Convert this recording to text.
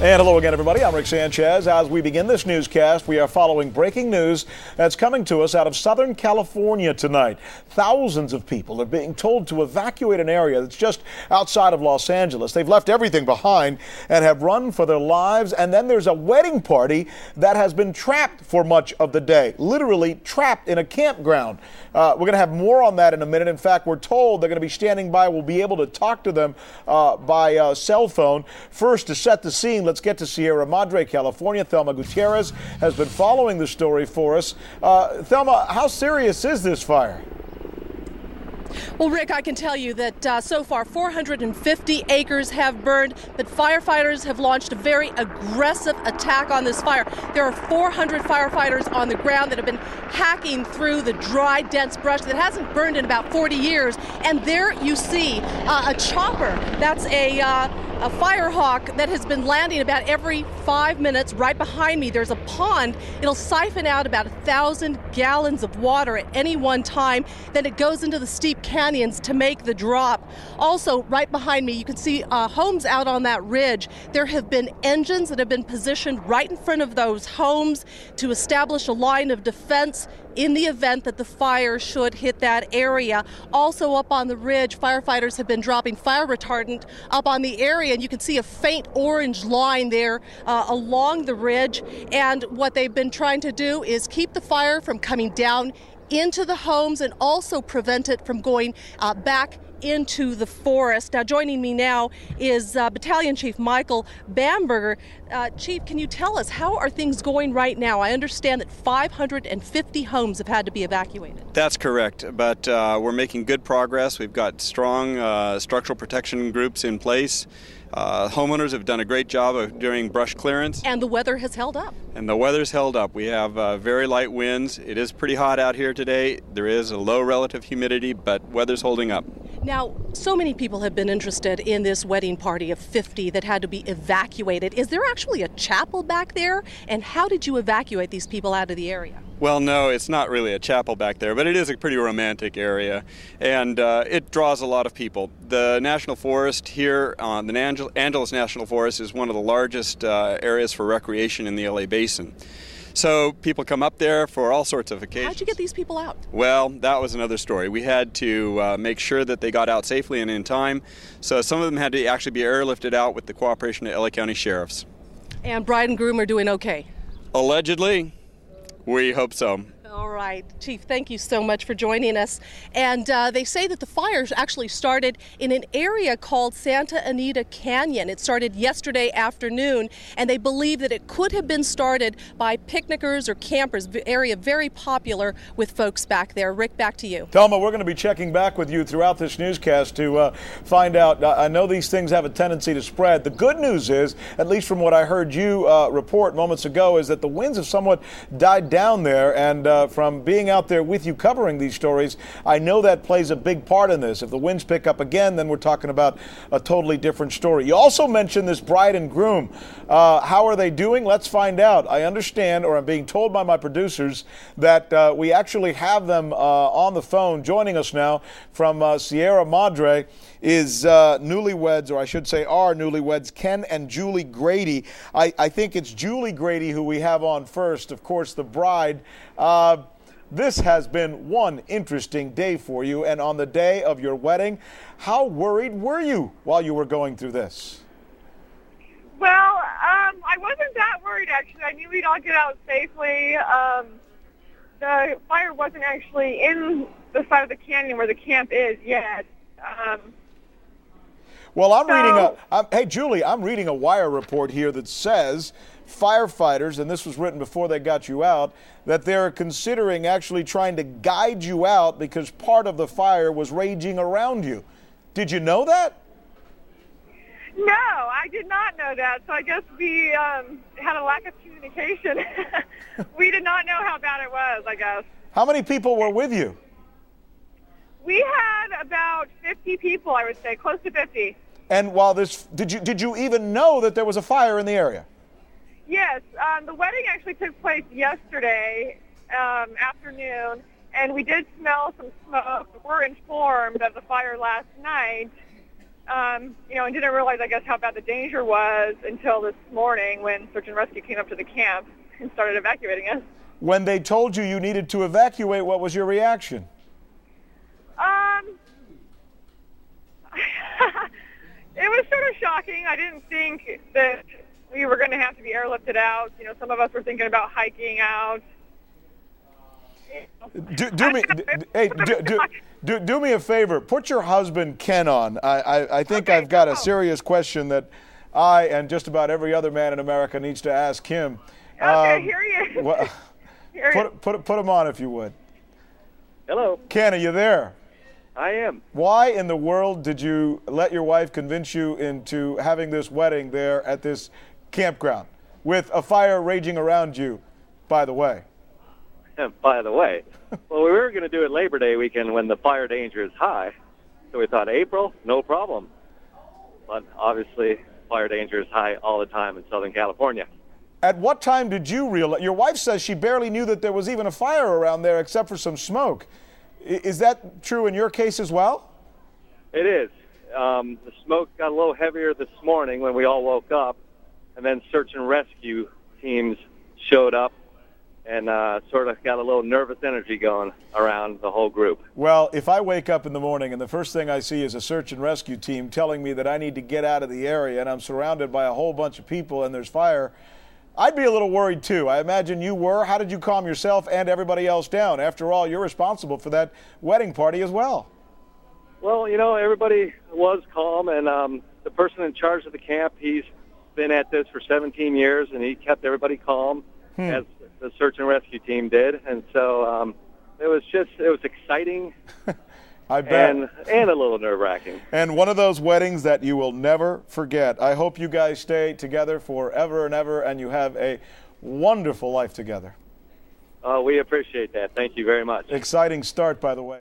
And hello again, everybody. I'm Rick Sanchez. As we begin this newscast, we are following breaking news that's coming to us out of Southern California tonight. Thousands of people are being told to evacuate an area that's just outside of Los Angeles. They've left everything behind and have run for their lives. And then there's a wedding party that has been trapped for much of the day, literally trapped in a campground. We're going to have more on that in a minute. In fact, we're told they're going to be standing by. We'll be able to talk to them by cell phone. First, to set the scene, let's get to Sierra Madre, California. Thelma Gutierrez has been following the story for us. Thelma, how serious is this fire? Well, Rick, I can tell you that so far 450 acres have burned, but firefighters have launched a very aggressive attack on this fire. There are 400 firefighters on the ground that have been hacking through the dry, dense brush that hasn't burned in about 40 years. And there you see a chopper. That's a firehawk that has been landing about every 5 minutes. Right behind me, there's a pond. It'll siphon out about 1,000 gallons of water at any one time. Then it goes into the steep canyons to make the drop. Also, right behind me, you can see homes out on that ridge. There have been engines that have been positioned right in front of those homes to establish a line of defense in the event that the fire should hit that area. Also up on the ridge, firefighters have been dropping fire retardant up on the area, and you can see a faint orange line there along the ridge. And what they've been trying to do is keep the fire from coming down into the homes and also prevent it from going back into the forest. Now, joining me now is Battalion Chief Michael Bamberger. Chief, can you tell us, how are things going right now? I understand that 550 homes have had to be evacuated. That's correct, but we're making good progress. We've got strong structural protection groups in place. Homeowners have done a great job of doing brush clearance. And the weather has held up. And the weather's held up. We have very light winds. It is pretty hot out here today. There is a low relative humidity, but weather's holding up. Now, so many people have been interested in this wedding party of 50 that had to be evacuated. Is there actually a chapel back there? And how did you evacuate these people out of the area? Well, no, it's not really a chapel back there, but it is a pretty romantic area, and it draws a lot of people. The National Forest here, the Angeles National Forest, is one of the largest areas for recreation in the LA Basin. So people come up there for all sorts of occasions. How'd you get these people out? Well, that was another story. We had to make sure that they got out safely and in time. So some of them had to actually be airlifted out with the cooperation of LA County Sheriffs. And bride and groom are doing okay? Allegedly. We hope so. All right. Chief, thank you so much for joining us. And they say that the fires actually started in an area called Santa Anita Canyon. It started yesterday afternoon, and they believe that it could have been started by picnickers or campers, the area very popular with folks back there. Rick, back to you. Thelma, we're going to be checking back with you throughout this newscast to find out. I know these things have a tendency to spread. The good news is, at least from what I heard you report moments ago, is that the winds have somewhat died down there, and from being out there with you covering these stories, I know that plays a big part in this. If the winds pick up again, then we're talking about a totally different story. You also mentioned this bride and groom. How are they doing? Let's find out. I understand, or I'm being told by my producers, that we actually have them on the phone. Joining us now from Sierra Madre is newlyweds, or I should say are newlyweds, Ken and Julie Grady. I think it's Julie Grady who we have on first, of course, the bride. This has been one interesting day for you, and on the day of your wedding, how worried were you while you were going through this? Well, I wasn't that worried, actually. I knew we'd all get out safely. The fire wasn't actually in the side of the canyon where the camp is yet. Well, hey, Julie, I'm reading a wire report here that says firefighters, and this was written before they got you out, that they're considering actually trying to guide you out because part of the fire was raging around you. Did you know that? No, I did not know that. So I guess we had a lack of communication. We did not know how bad it was, I guess. How many people were with you? We had about 50 people, I would say, close to 50. And while did you even know that there was a fire in the area? Yes, the wedding actually took place yesterday afternoon, and we did smell some smoke. We're informed of the fire last night, you know, and didn't realize, I guess, how bad the danger was until this morning when search and rescue came up to the camp and started evacuating us. When they told you you needed to evacuate, what was your reaction? It was sort of shocking. I didn't think that we were going to have to be airlifted out. You know, some of us were thinking about hiking out. Do me a favor. Put your husband Ken on. I think okay, I've got a serious question that I and just about every other man in America needs to ask him. Okay, here he is. Put him on if you would. Hello. Ken, are you there? I am. Why in the world did you let your wife convince you into having this wedding there at this campground with a fire raging around you, by the way? By the way, well, we were going to do it Labor Day weekend when the fire danger is high. So we thought April, no problem. But obviously, fire danger is high all the time in Southern California. At what time did you realize? Your wife says she barely knew that there was even a fire around there except for some smoke. Is that true in your case as well? It is. The smoke got a little heavier this morning when we all woke up, and then search and rescue teams showed up and sort of got a little nervous energy going around the whole group. Well, if I wake up in the morning and the first thing I see is a search and rescue team telling me that I need to get out of the area and I'm surrounded by a whole bunch of people and there's fire, I'd be a little worried too. I imagine you were. How did you calm yourself and everybody else down? After all, you're responsible for that wedding party as well. Well, you know, everybody was calm, and the person in charge of the camp, he's been at this for 17 years, and he kept everybody calm, as the search and rescue team did. And so it was exciting. I bet. And a little nerve-wracking. And one of those weddings that you will never forget. I hope you guys stay together forever and ever, and you have a wonderful life together. We appreciate that. Thank you very much. Exciting start, by the way.